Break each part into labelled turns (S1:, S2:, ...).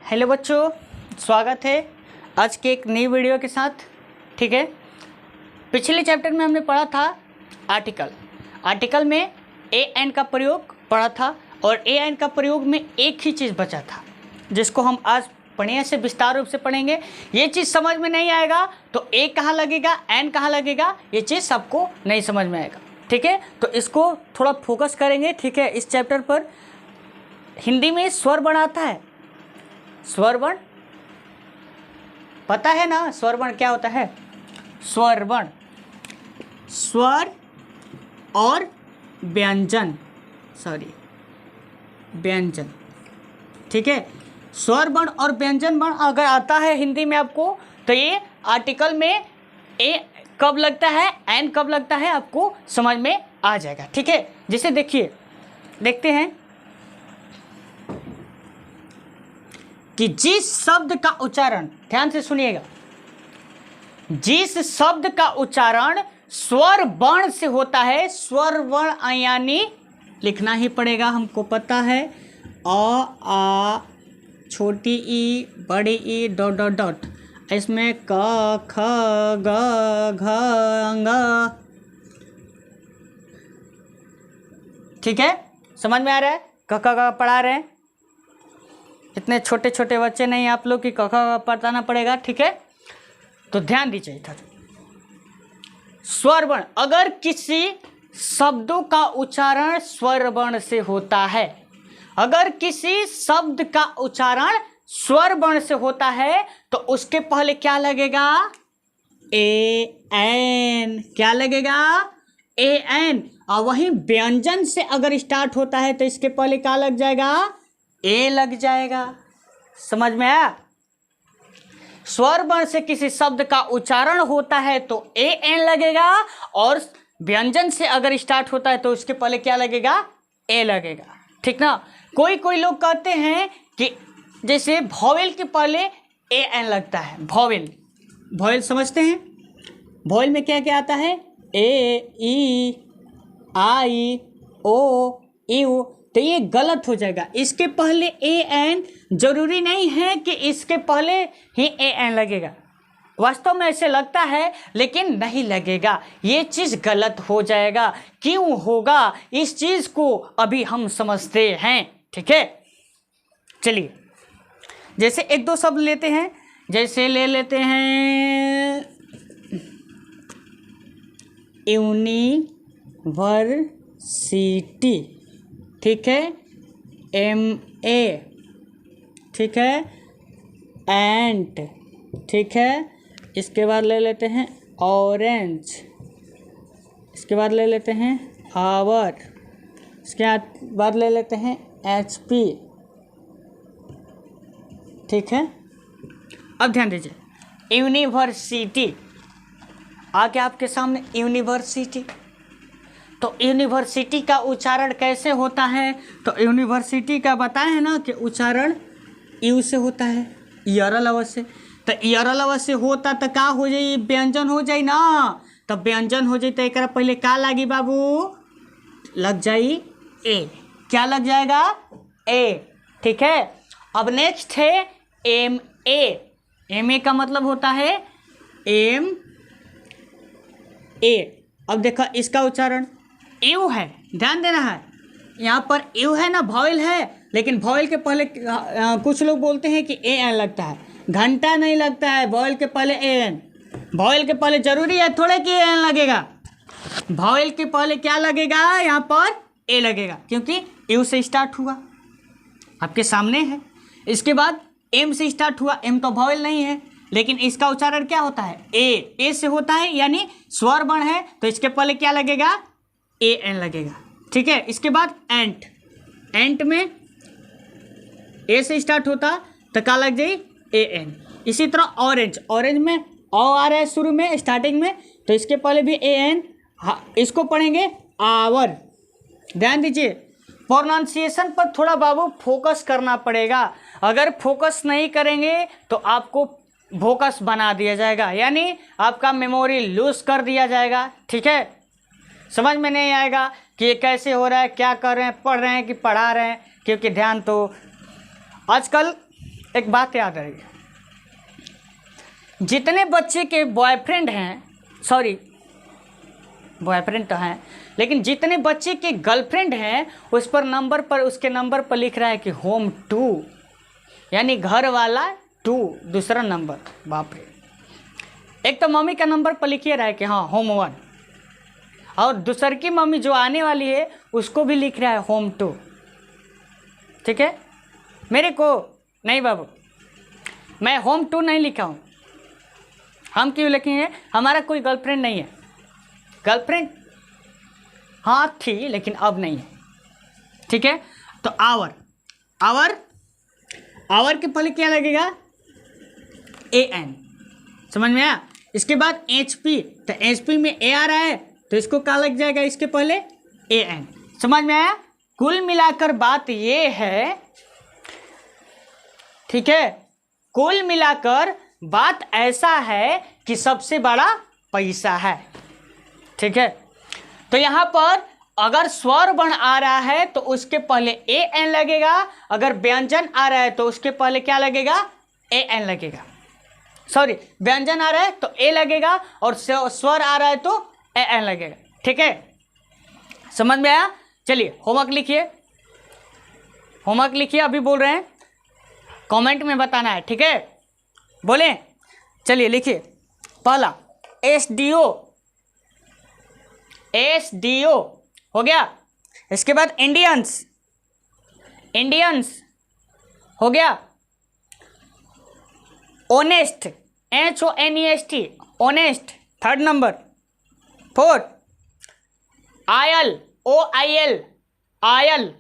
S1: Hello बच्चों, स्वागत है आज के एक नई वीडियो के साथ। ठीक है, पिछले चैप्टर में हमने पढ़ा था आर्टिकल में ए एन का प्रयोग पढ़ा था और ए एन का प्रयोग में एक ही चीज़ बचा था जिसको हम आज बढ़िया से विस्तार रूप से पढ़ेंगे। ये चीज़ समझ में नहीं आएगा तो ए कहाँ लगेगा, एन कहाँ लगेगा, ये चीज़ सबको नहीं समझ में आएगा। ठीक है, तो इसको थोड़ा फोकस करेंगे। ठीक है, इस चैप्टर पर हिंदी में स्वर वर्ण आता है। स्वर वर्ण पता है ना, स्वर वर्ण क्या होता है? स्वर वर्ण, स्वर और व्यंजन, व्यंजन। ठीक है, स्वर वर्ण और व्यंजन वर्ण अगर आता है हिंदी में आपको तो ये आर्टिकल में ए कब लगता है, एन कब लगता है, आपको समझ में आ जाएगा। ठीक है, जैसे देखते हैं कि जिस शब्द का उच्चारण, ध्यान से सुनिएगा, जिस शब्द का उच्चारण स्वर वर्ण से होता है, स्वर वर्ण यानी लिखना ही पड़ेगा, हमको पता है, अ आ छोटी ई बड़ी ई डॉट डॉट डॉट, इसमें क ख ग घ ङ। ठीक है, समझ में आ रहा है? क ख पढ़ा रहे हैं, इतने छोटे छोटे बच्चे नहीं आप लोग की क ख पढ़ाना पड़ेगा। ठीक है, तो ध्यान दीजिए इधर। स्वर वर्ण, अगर किसी शब्दों का उच्चारण स्वर वर्ण से होता है, अगर किसी शब्द का उच्चारण स्वर वर्ण से होता है तो उसके पहले क्या लगेगा? A N. क्या लगेगा? A N. और वहीं व्यंजन से अगर स्टार्ट होता है तो इसके पहले क्या लग जाएगा? ए लग जाएगा। समझ में आया? स्वर वर्ण से किसी शब्द का उच्चारण होता है तो ए एन लगेगा और व्यंजन से अगर स्टार्ट होता है तो उसके पहले क्या लगेगा? ए लगेगा। ठीक ना? कोई लोग कहते हैं कि जैसे वॉवेल के पहले ए एन लगता है। वॉवेल समझते हैं? वॉवेल में क्या क्या आता है? ए ई आई ओ यू। तो ये गलत हो जाएगा, इसके पहले ए एन जरूरी नहीं है कि इसके पहले ही ए एन लगेगा। वास्तव में ऐसे लगता है लेकिन नहीं लगेगा, ये चीज़ गलत हो जाएगा। क्यों होगा इस चीज़ को अभी हम समझते हैं। ठीक है, चलिए जैसे एक दो शब्द लेते हैं, जैसे ले लेते हैं यूनिवर्सिटी। ठीक है, एम ए। ठीक है, एंट। ठीक है, इसके बाद ले लेते हैं ऑरेंज, इसके बाद ले लेते हैं आवर, इसके बाद ले लेते हैं एच पी। ठीक है, अब ध्यान दीजिए, यूनिवर्सिटी आ गया आपके सामने, यूनिवर्सिटी। तो यूनिवर्सिटी का उच्चारण कैसे होता है? तो यूनिवर्सिटी का बताए हैं ना कि उच्चारण यू से होता है, यर लव से। तो यर लव से होता तो का हो जाई? व्यंजन हो जाई ना। तो व्यंजन हो जाई तो एक पहले का लगी बाबू? लग जाई ए। क्या लग जाएगा? ए। ठीक है, अब नेक्स्ट है एम ए। एम ए का मतलब होता है एम ए। अब देखो इसका उच्चारण यू है, ध्यान देना है, यहाँ पर यू है ना, वॉवेल है, लेकिन वॉवेल के पहले कुछ लोग बोलते हैं कि ए एन लगता है, घंटा नहीं लगता है, वॉवेल के पहले ए एन। वॉवेल के पहले जरूरी है थोड़े कि ए एन लगेगा, वॉवेल के पहले क्या लगेगा? यहाँ पर ए लगेगा, क्योंकि यू से स्टार्ट हुआ, आपके सामने है। इसके बाद एम से स्टार्ट हुआ, एम तो वॉवेल नहीं है, लेकिन इसका उच्चारण क्या होता है? ए से होता है, यानी स्वर वर्ण है, तो इसके पहले क्या लगेगा? ए एन लगेगा। ठीक है, इसके बाद एंट। एंट में ए से स्टार्ट होता तो क्या लग जाए? A N. इसी तरह ऑरेंज, ऑरेंज में ओ आ रहा है शुरू में, स्टार्टिंग में, तो इसके पहले भी ए एन। इसको पढ़ेंगे आवर। ध्यान दीजिए, प्रोनाउंसिएशन पर थोड़ा बाबू फोकस करना पड़ेगा। अगर फोकस नहीं करेंगे तो आपको फोकस बना दिया जाएगा, यानी आपका मेमोरी लूज कर दिया जाएगा। ठीक है, समझ में नहीं आएगा कि ये कैसे हो रहा है, क्या कर रहे हैं, पढ़ रहे हैं कि पढ़ा रहे हैं, क्योंकि ध्यान तो आजकल एक बात याद रखिए, जितने बच्चे के बॉयफ्रेंड हैं, सॉरी बॉयफ्रेंड तो हैं, लेकिन जितने बच्चे के गर्लफ्रेंड हैं उस पर नंबर पर, उसके नंबर पर लिख रहा है कि होम 2, यानी घर वाला 2 दूसरा नंबर। बाप रे, एक तो मम्मी का नंबर पर लिखिए रहा है कि हाँ होम 1, और दूसर की मम्मी जो आने वाली है उसको भी लिख रहा है होम 2। ठीक है, मेरे को नहीं बाबू, मैं होम 2 नहीं लिखा हूँ। हम क्यों लिखेंगे, हमारा कोई गर्लफ्रेंड नहीं है। गर्लफ्रेंड हाँ थी लेकिन अब नहीं है। ठीक है, तो आवर के पहले क्या लगेगा, AN, समझ में आया। इसके बाद HP, तो HP में A आ रहा है तो इसको क्या लग जाएगा, इसके पहले AN। समझ में आया। कुल मिलाकर बात ये है, ठीक है, कुल मिलाकर बात ऐसा है कि सबसे बड़ा पैसा है। ठीक है, तो यहाँ पर अगर स्वर वर्ण आ रहा है तो उसके पहले AN लगेगा, अगर व्यंजन आ रहा है तो उसके पहले क्या लगेगा, AN लगेगा। सॉरी, व्यंजन आ रहा है तो A लगेगा और स्वर आ रहा है तो AN लगेगा। ठीक है, समझ में आया। चलिए होमवर्क लिखिए, अभी बोल रहे हैं, कमेंट में बताना है। ठीक है, बोलें, चलिए लिखिए। पहला SDO हो गया, इसके बाद इंडियंस हो गया, honest HONEST honest third number. 4 OIL oil.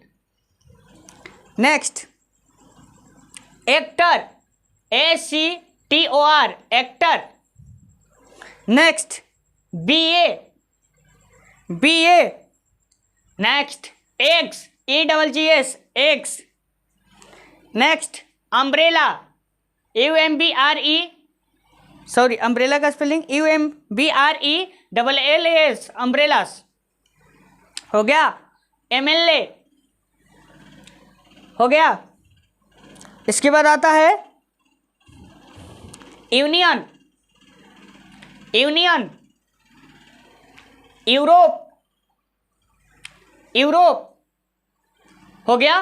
S1: Next actor ACTOR actor. Next BA। Next eggs EGGS eggs. Next umbrella UMBRE, sorry umbrella का स्पेलिंग UMBRELLAS अम्ब्रेलास हो गया। MLA हो गया। इसके बाद आता है यूनियन यूरोप हो गया।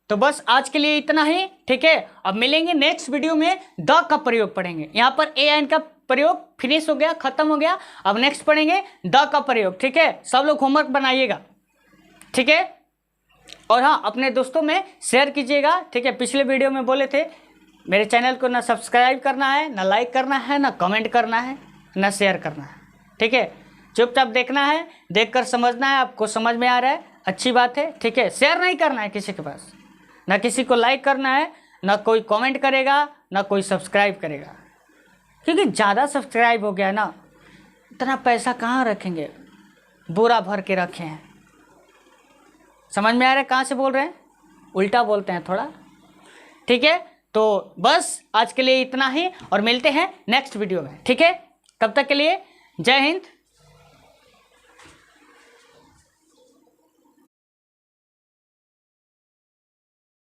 S1: तो बस आज के लिए इतना ही। ठीक है, अब मिलेंगे नेक्स्ट वीडियो में, द का प्रयोग पढ़ेंगे। यहाँ पर AN का प्रयोग फिनिश हो गया, खत्म हो गया। अब नेक्स्ट पढ़ेंगे द का प्रयोग। ठीक है, सब लोग होमवर्क बनाइएगा। ठीक है, और हाँ अपने दोस्तों में शेयर कीजिएगा। ठीक है, पिछले वीडियो में बोले थे मेरे चैनल को ना सब्सक्राइब करना है, ना लाइक करना है, ना कमेंट करना है, ना शेयर करना है। ठीक है, चुपचाप देखना है, देखकर समझना है। आपको समझ में आ रहा है, अच्छी बात है। ठीक है, शेयर नहीं करना है किसी के पास, ना किसी को लाइक करना है, ना कोई कमेंट करेगा, ना कोई सब्सक्राइब करेगा, क्योंकि ज़्यादा सब्सक्राइब हो गया ना, इतना पैसा कहाँ रखेंगे, बोरा भर के रखे हैं। समझ में आ रहा है कहाँ से बोल रहे हैं, उल्टा बोलते हैं थोड़ा। ठीक है, तो बस आज के लिए इतना ही और मिलते हैं नेक्स्ट वीडियो में। ठीक है, तब तक के लिए जय हिंद।